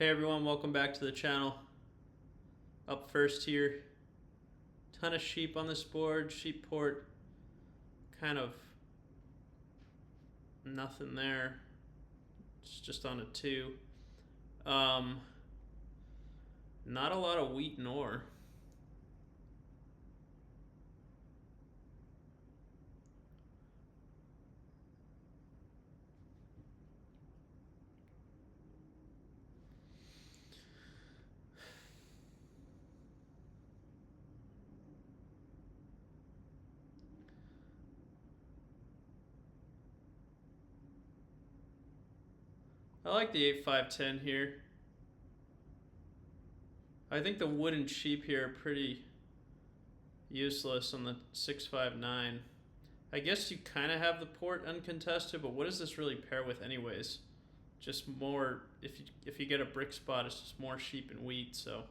Hey everyone, welcome back to the channel. Up first here, ton of sheep on this board. Sheep port, kind of nothing there. It's just on a 2. Not a lot of wheat nor. I like the 8-5-10 here. I think the wooden sheep here are pretty useless on the 6-5-9. I guess you kind of have the port uncontested, but what does this really pair with anyways? Just more, if you get a brick spot, it's just more sheep and wheat, so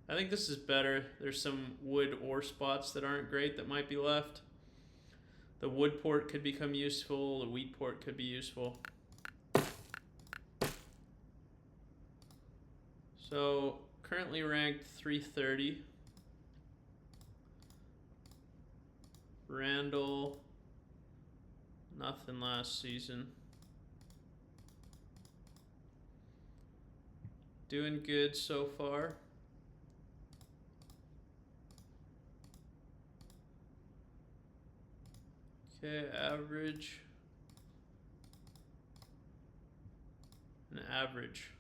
I think this is better. There's some wood ore spots that aren't great that might be left. The wood port could become useful, the wheat port could be useful. So currently ranked 330. Randall, nothing last season. Doing good so far. Okay, average. An average.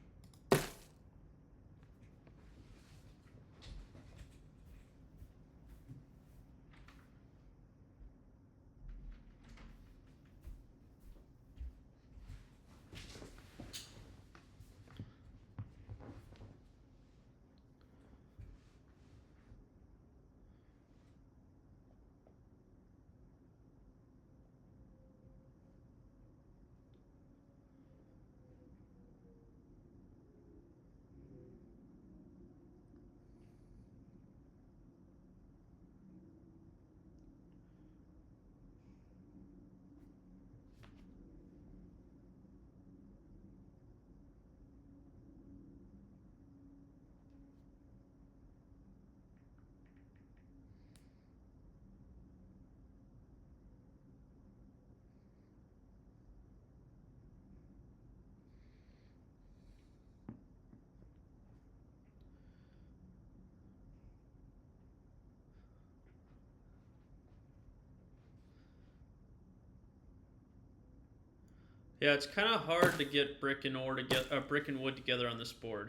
Yeah, it's kind of hard to get brick and ore together, brick and wood together on this board.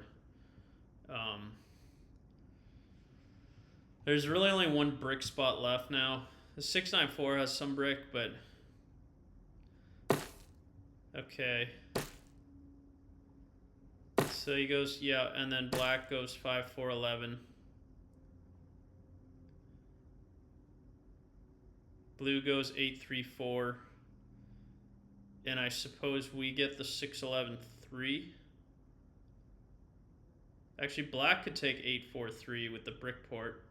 Um, there's really only one brick spot left now. The 694 has some brick, but okay. So he goes, yeah, and then black goes 5-4-11. Blue goes 8-3-4. And I suppose we get the 6-11-3. Actually, black could take 8-4-3 with the brick port.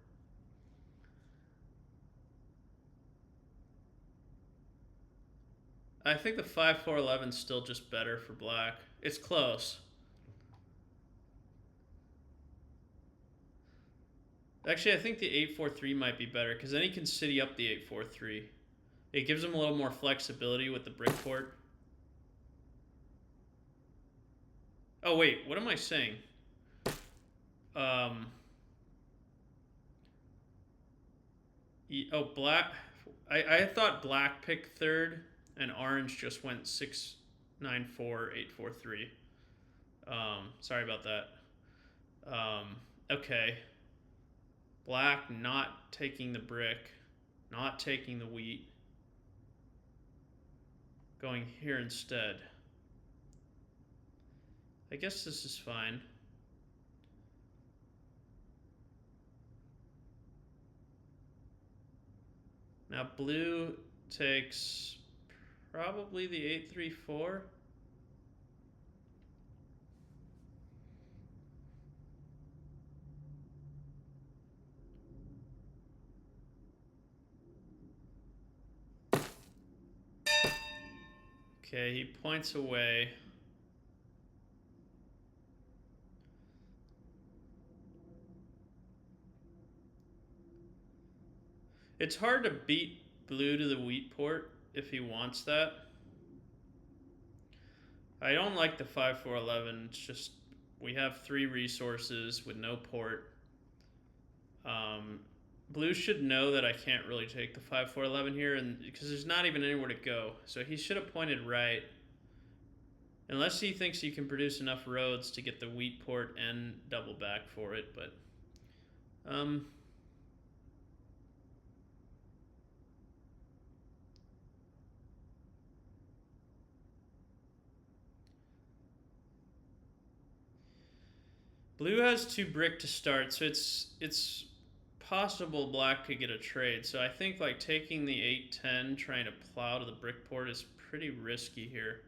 I think the 5-4-11 is still just better for black. It's close. Actually, I think the 8-4-3 might be better because then he can city up the 8-4-3. It gives him a little more flexibility with the brick port. Oh, wait, what am I saying? Oh, black. I thought black picked third and orange just went 6-9-4, 8-4-3. Sorry about that. Okay. Black not taking the brick, not taking the wheat, going here instead. I guess this is fine. Now blue takes probably the 8-3-4. Okay, he points away. It's hard to beat blue to the wheat port if he wants that. I don't like the 5-4-11. It's just we have 3 resources with no port. Blue should know that I can't really take the 5-4-11 here, and because there's not even anywhere to go. So he should have pointed right. Unless he thinks he can produce enough roads to get the wheat port and double back for it, but blue has 2 brick to start, so it's possible black could get a trade. So I think like taking the 8-10, trying to plow to the brick port is pretty risky here.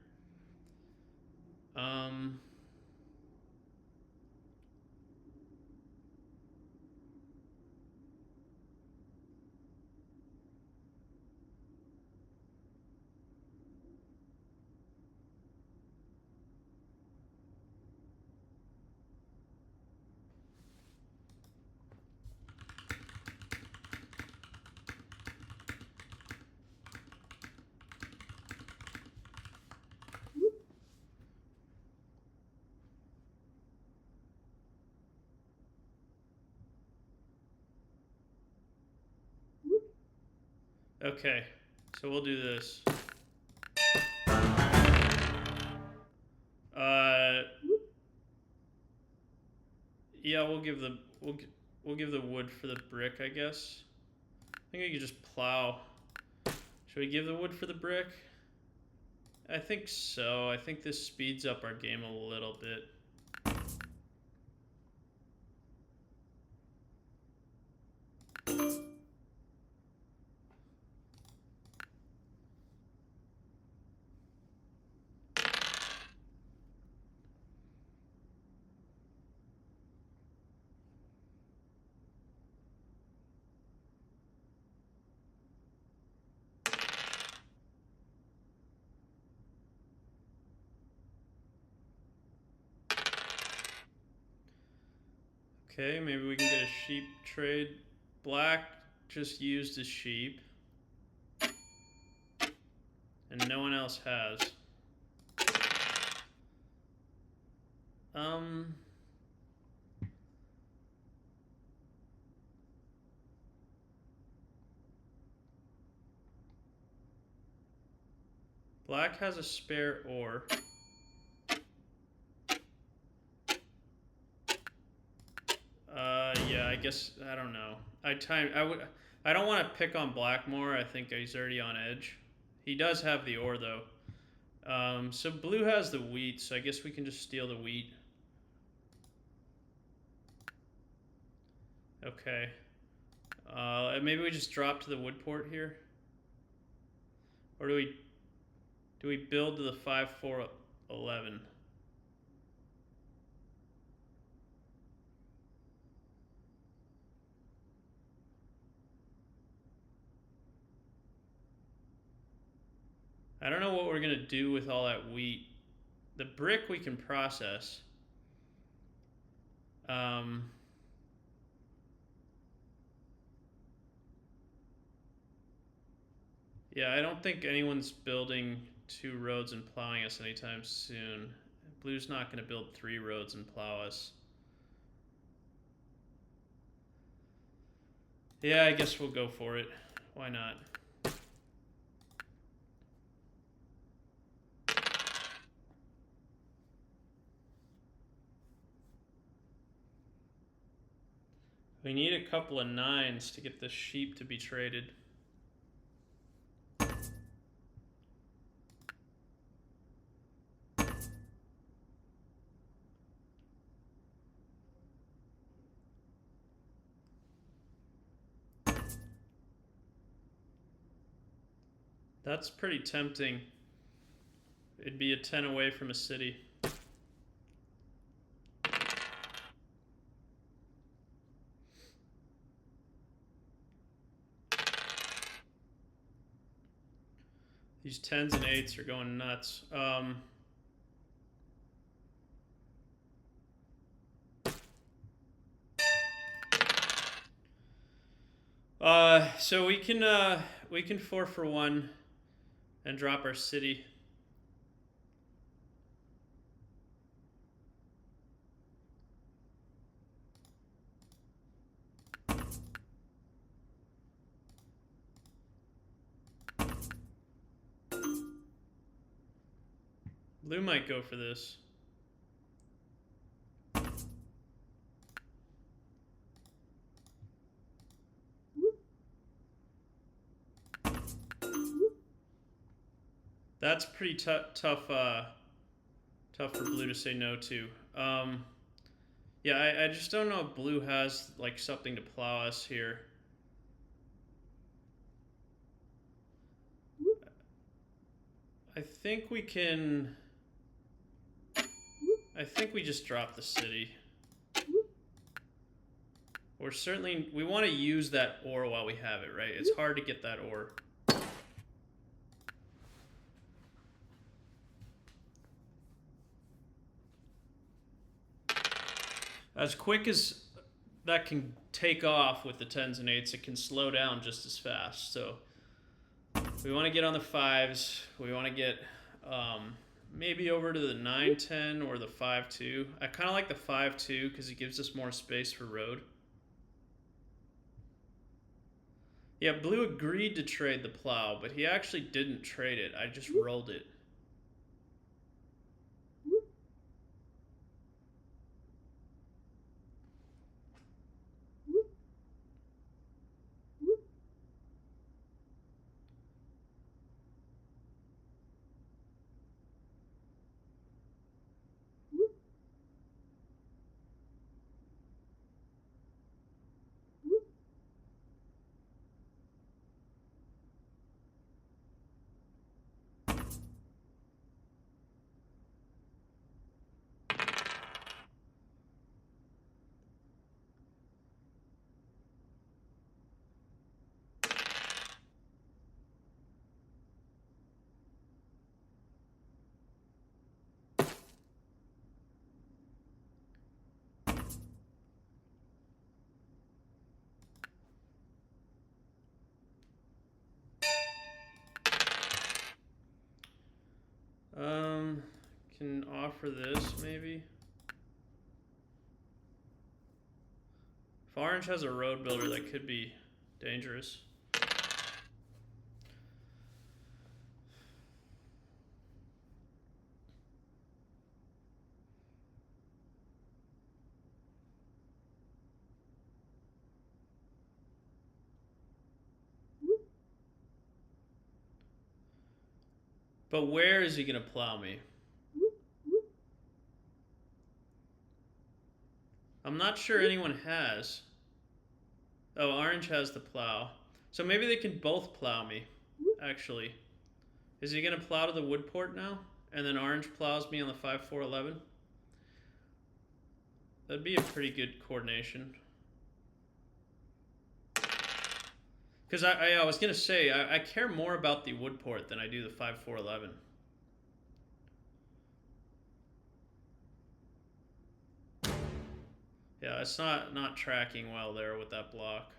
Okay, so we'll do this. Yeah, we'll give the wood for the brick, I guess. I think we could just plow. Should we give the wood for the brick? I think so. I think this speeds up our game a little bit. Okay, maybe we can get a sheep trade. Black just used a sheep. And no one else has. Black has a spare ore. Yeah, I guess I don't know. I don't want to pick on black more. I think he's already on edge. He does have the ore though. So blue has the wheat, so I guess we can just steal the wheat. Okay. Maybe we just drop to the wood port here, or do we build to the 5-4-11? I don't know what we're gonna do with all that wheat. The brick we can process. Yeah, I don't think anyone's building 2 roads and plowing us anytime soon. Blue's not going to build 3 roads and plow us. Yeah, I guess we'll go for it. Why not? We need a couple of 9s to get the sheep to be traded. That's pretty tempting. It'd be a 10 away from a city. These 10s and 8s are going nuts. So we can 4 for 1 and drop our city. Blue might go for this. That's pretty tough for blue to say no to. Yeah, I just don't know if blue has like something to plow us here. I think we can. I think we just drop the city. We're certainly, we want to use that ore while we have it, right? It's hard to get that ore. As quick as that can take off with the 10s and 8s, it can slow down just as fast. So we want to get on the 5s. We want to get maybe over to the 9-10 or the 5-2. I kind of like the 5-2 because it gives us more space for road. Yeah, blue agreed to trade the plow, but he actually didn't trade it. I just rolled it. Can offer this maybe. If orange has a road builder, that could be dangerous. But where is he going to plow me? I'm not sure anyone has. Oh, orange has the plow. So maybe they can both plow me, actually. Is he going to plow to the wood port now? And then orange plows me on the 5-4-11? That'd be a pretty good coordination. Because I was going to say, I care more about the wood port than I do the 5-4-11. Yeah, it's not tracking well there with that block.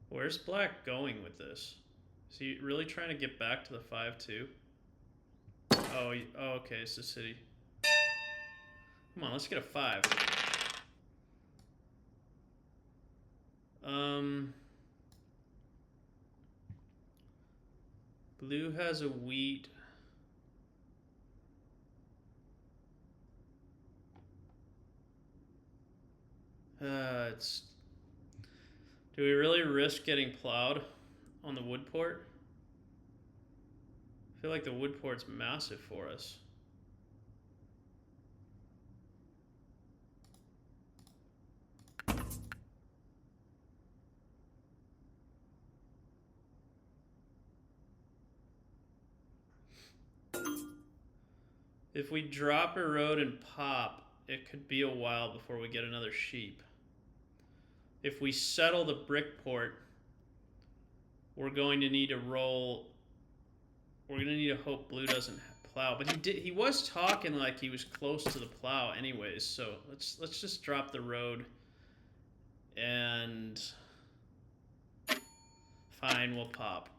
Where's black going with this? Is he really trying to get back to the 5-2? Oh, okay, it's the city. Come on, let's get a 5. Blue has a wheat. It's. Do we really risk getting plowed on the wood port? I feel like the wood port's massive for us. If we drop a road and pop, it could be a while before we get another sheep. If we settle the brick port, we're going to need to roll. We're going to need to hope blue doesn't plow. But he was talking like he was close to the plow anyways. So let's just drop the road. And fine, we'll pop.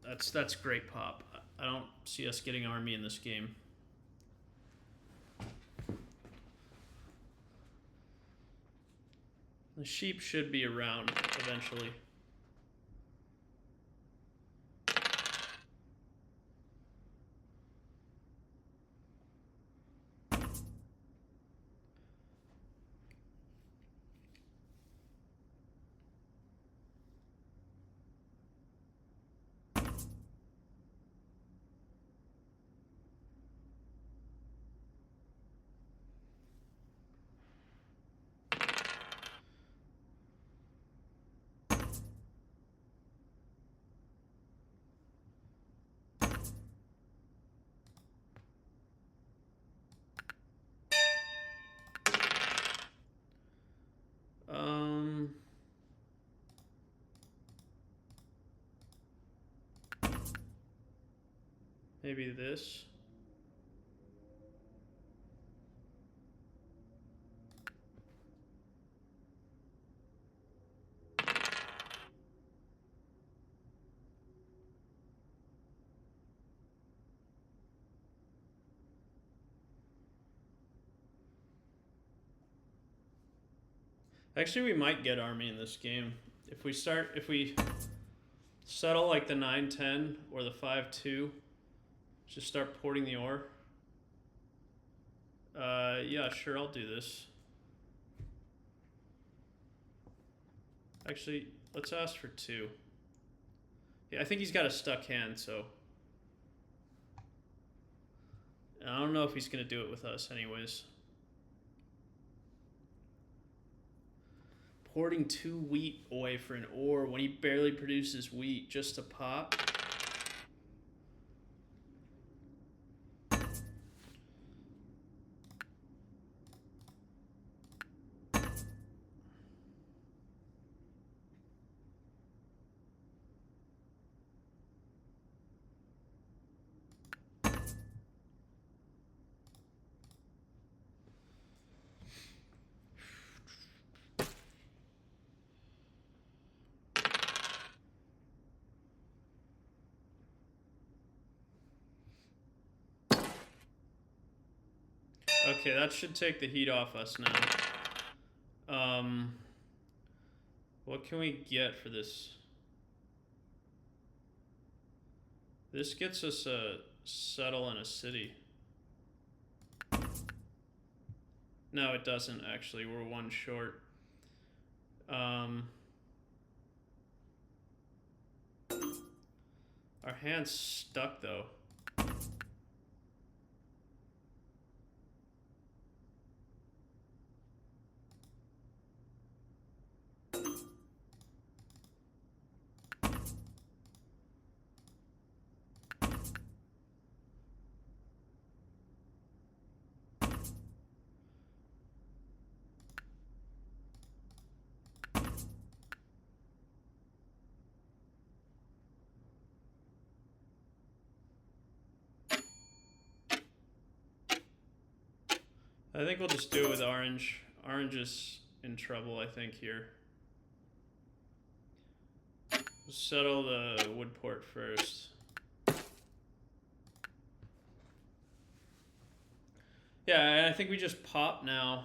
That's great pop. I don't see us getting army in this game. The sheep should be around eventually. Maybe this. Actually, we might get army in this game. If we settle like the 9-10 or the 5-2, just start porting the ore. Yeah, sure, I'll do this. Actually, let's ask for 2. Yeah, I think he's got a stuck hand, so I don't know if he's gonna do it with us anyways. Porting 2 wheat away for an ore when he barely produces wheat just to pop. Okay, that should take the heat off us now. What can we get for this? This gets us a settle in a city. No, it doesn't actually. We're 1 short. Our hand's stuck though. I think we'll just do it with orange. Orange is in trouble, I think, here. We'll settle the wood port first. Yeah, I think we just pop now.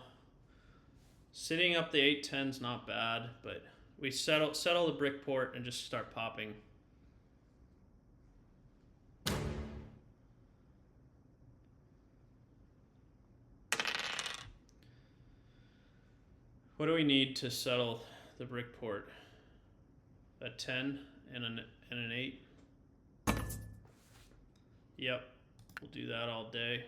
Sitting up the 8-10's not bad, but we settle the brick port and just start popping. What do we need to settle the brick port? A 10 and an 8? Yep, we'll do that all day.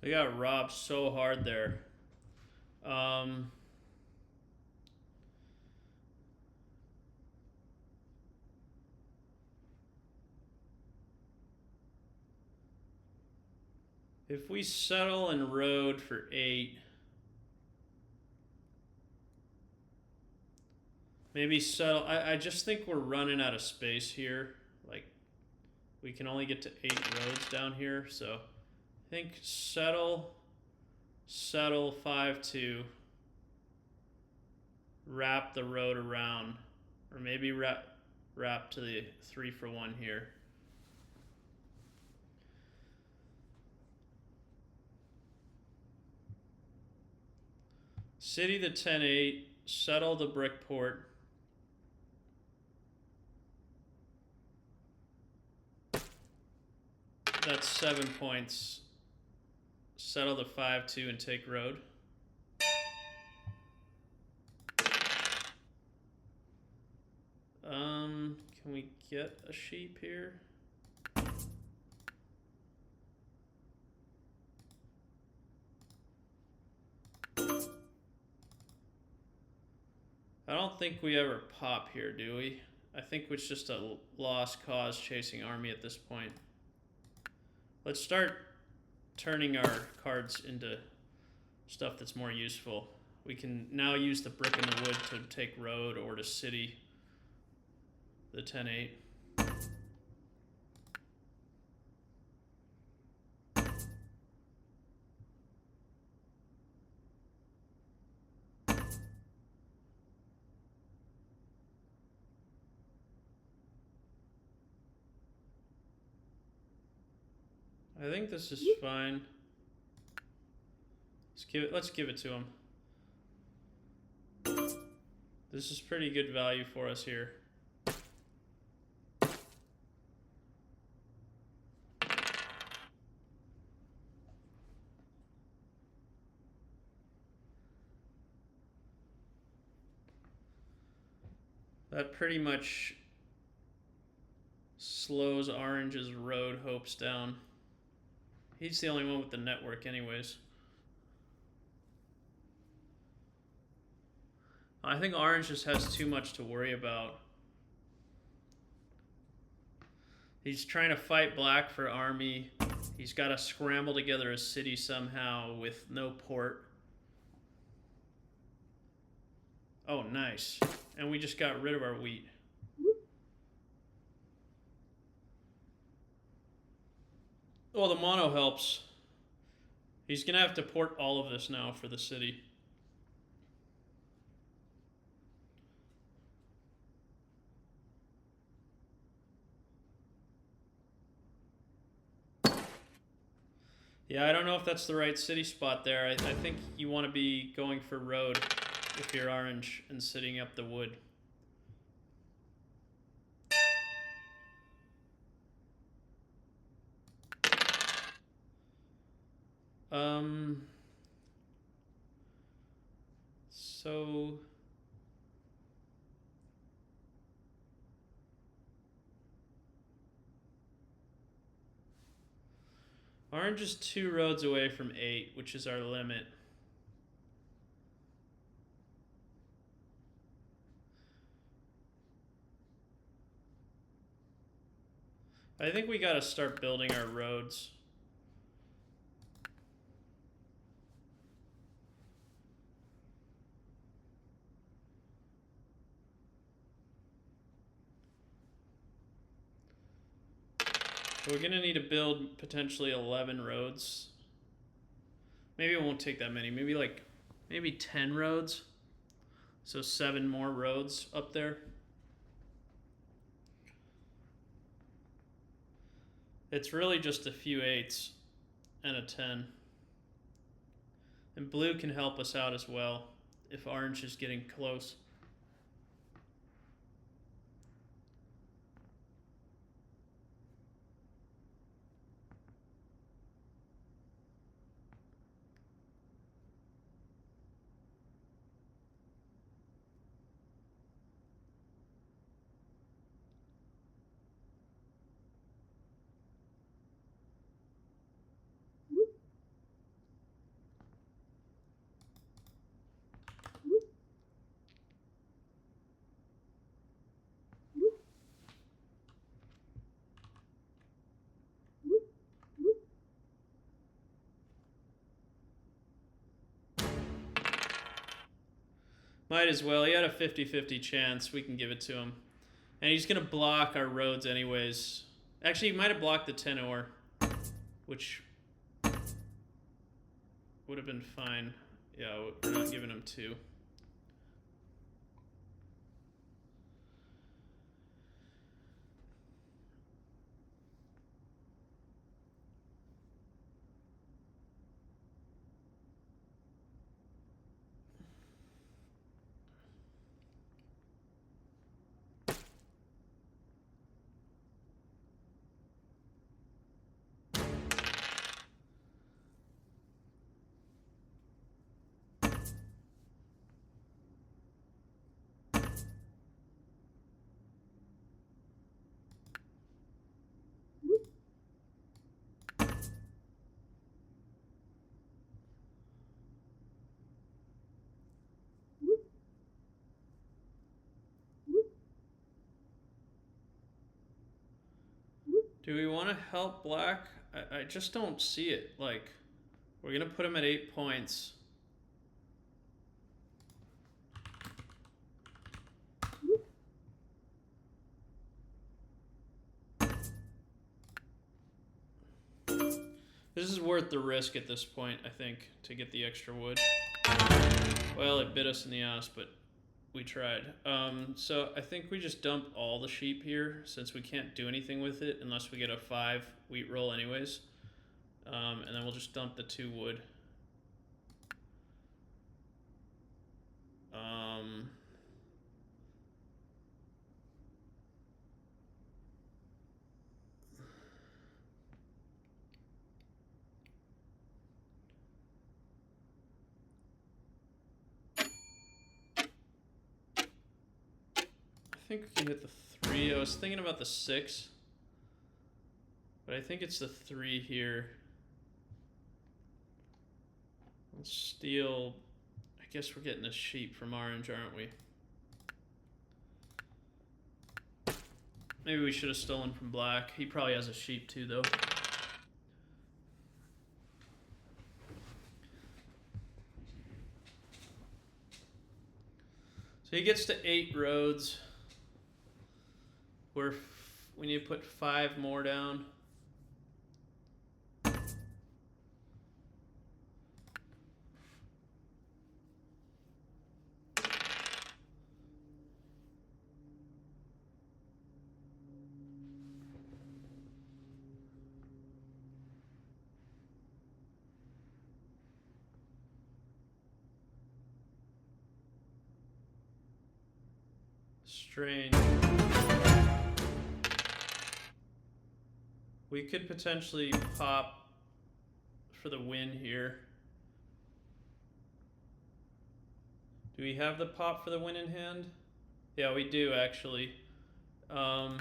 They got robbed so hard there. Um, if we settle and road for 8, maybe settle. I just think we're running out of space here. Like, we can only get to 8 roads down here, so I think settle 5-2, wrap the road around, or maybe wrap to the 3-for-1 here. City the 10-8, settle the brick port. That's 7 points. Settle the 5-2 and take road. Can we get a sheep here? I don't think we ever pop here, do we? I think it's just a lost cause chasing army at this point. Let's start turning our cards into stuff that's more useful. We can now use the brick and the wood to take road or to city the 10-8. I think this is fine. Let's give it to him. This is pretty good value for us here. That pretty much slows Orange's road hopes down. He's the only one with the network anyways. I think Orange just has too much to worry about. He's trying to fight Black for army. He's got to scramble together a city somehow with no port. Oh, nice. And we just got rid of our wheat. Well, the mono helps. He's going to have to port all of this now for the city. Yeah, I don't know if that's the right city spot there. I think you want to be going for road if you're Orange and sitting up the wood. So Orange is 2 roads away from 8, which is our limit. I think we gotta start building our roads. We're gonna need to build potentially 11 roads. Maybe it won't take that many. Maybe 10 roads. So 7 more roads up there. It's really just a few 8s and a 10. And blue can help us out as well if Orange is getting close. Might as well. He had a 50-50 chance. We can give it to him. And he's going to block our roads anyways. Actually, he might have blocked the 10 ore, which would have been fine. Yeah, we're not giving him 2. Do we want to help black? I just don't see it. Like, we're going to put him at 8 points. This is worth the risk at this point, I think, to get the extra wood. Well, it bit us in the ass, but we tried. So I think we just dump all the sheep here, since we can't do anything with it unless we get a 5 wheat roll anyways. And then we'll just dump the 2 wood. I think we can hit the 3. I was thinking about the 6, but I think it's the 3 here. Let's steal. I guess we're getting a sheep from orange, aren't we? Maybe we should have stolen from black. He probably has a sheep too, though. So he gets to 8 roads. We need to put 5 more down. Strange. We could potentially pop for the win here. Do we have the pop for the win in hand? Yeah, we do actually. Do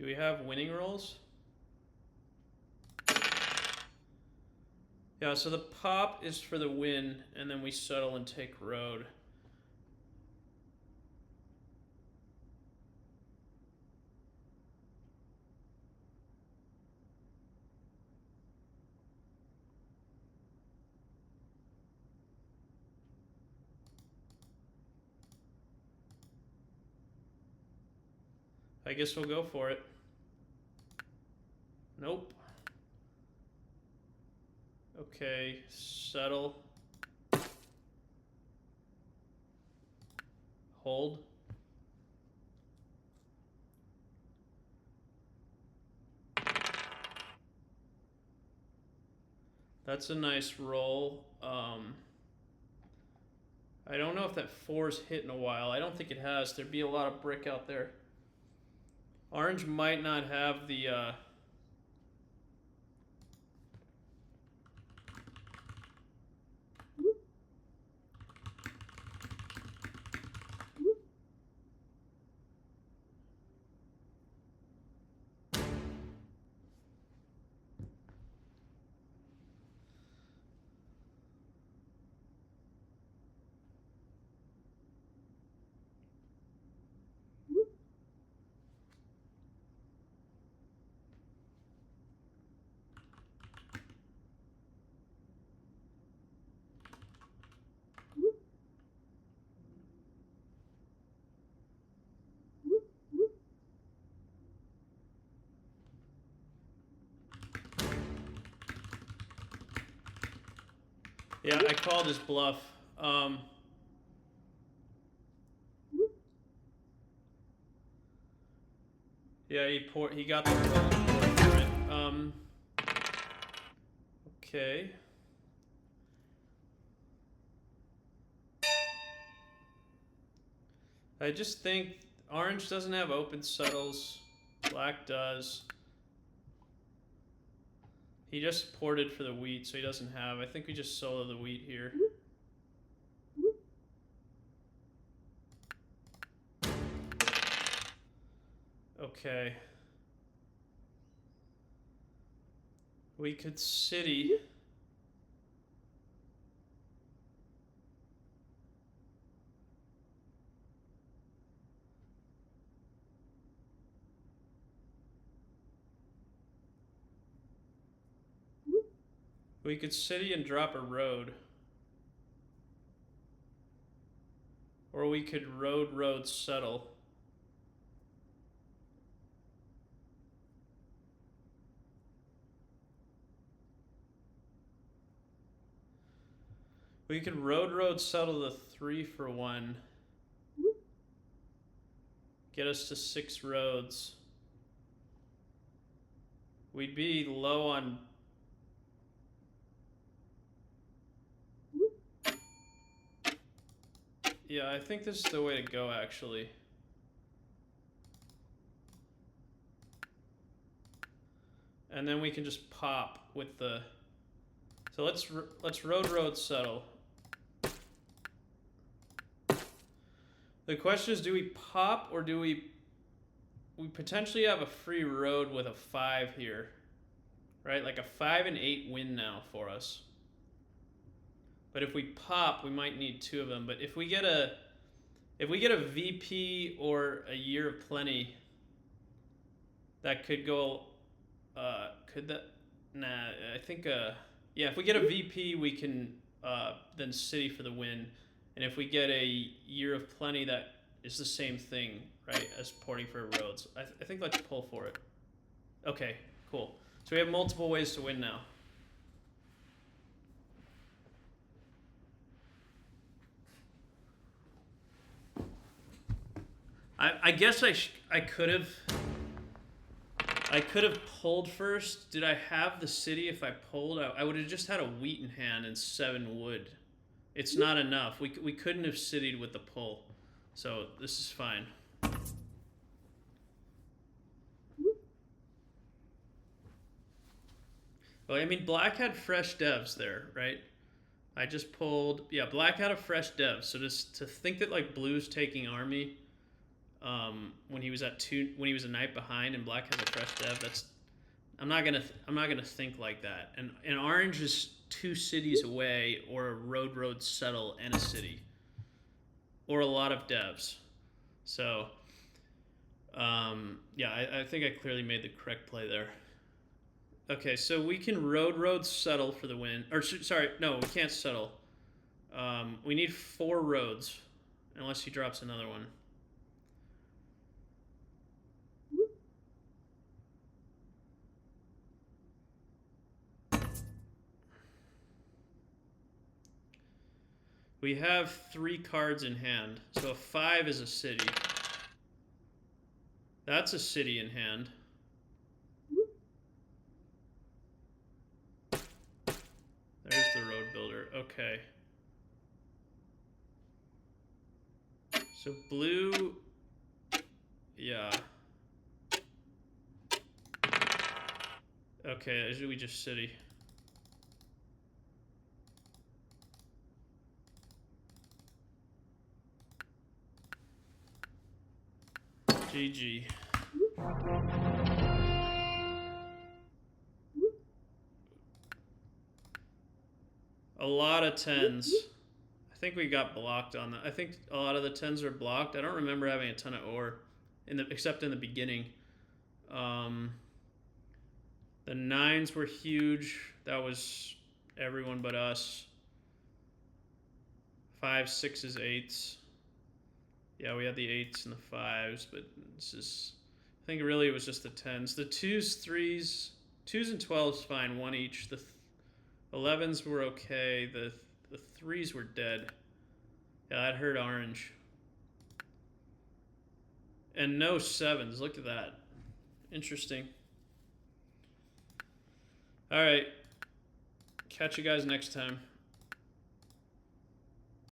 we have winning rolls? Yeah, so the pop is for the win, and then we settle and take road. I guess we'll go for it. Nope. Okay, settle. Hold. That's a nice roll. I don't know if that 4's hit in a while. I don't think it has. There'd be a lot of brick out there. Orange might not have the Yeah, I called his bluff. Yeah, he got the wrong port for it. Okay. I just think orange doesn't have open settles. Black does. He just ported for the wheat, so he doesn't have. I think we just solo the wheat here. Okay. We could city. We could city and drop a road. Or we could road settle. We could road settle the 3-for-1. Get us to 6 roads. We'd be low on. Yeah, I think this is the way to go, actually. And then we can just pop with the. So let's road settle. The question is, do we pop or do we potentially have a free road with a 5 here, right? Like a 5 and 8 win now for us. But if we pop, we might need 2 of them. But if we get a VP or a year of plenty, that could go. Could that? Nah, I think. Yeah, if we get a VP, we can then city for the win. And if we get a year of plenty, that is the same thing, right, as porting for roads. I think let's pull for it. Okay, cool. So we have multiple ways to win now. I guess I could have pulled first. Did I have the city if I pulled? I would have just had a wheat in hand and 7 wood. It's not enough. We couldn't have citied with the pull. So this is fine. Well, I mean, black had fresh devs there, right? I just pulled. Yeah, black had a fresh dev. So just to think that like blue's taking army when he was at 2, when he was a knight behind, and black has a fresh dev. That's I'm not gonna think like that. And orange is 2 cities away, or a road settle and a city, or a lot of devs. So yeah, I think I clearly made the correct play there. Okay, so we can road settle for the win. Or sorry, no, we can't settle. We need 4 roads, unless he drops another one. We have 3 cards in hand, so a 5 is a city. That's a city in hand. There's the road builder. Okay. So blue, yeah. Okay, we just city. GG. A lot of 10s. I think we got blocked on that. I think a lot of the 10s are blocked. I don't remember having a ton of ore, except in the beginning. The 9s were huge. That was everyone but us. 5s, 6s, 8s. Yeah, we had the 8s and the 5s, but this is. I think really it was just the 10s. The 2s, 3s, 2s and 12s fine, 1 each. The 11s were okay. The The 3s were dead. Yeah, that hurt orange. And no 7s. Look at that. Interesting. Alright. Catch you guys next time.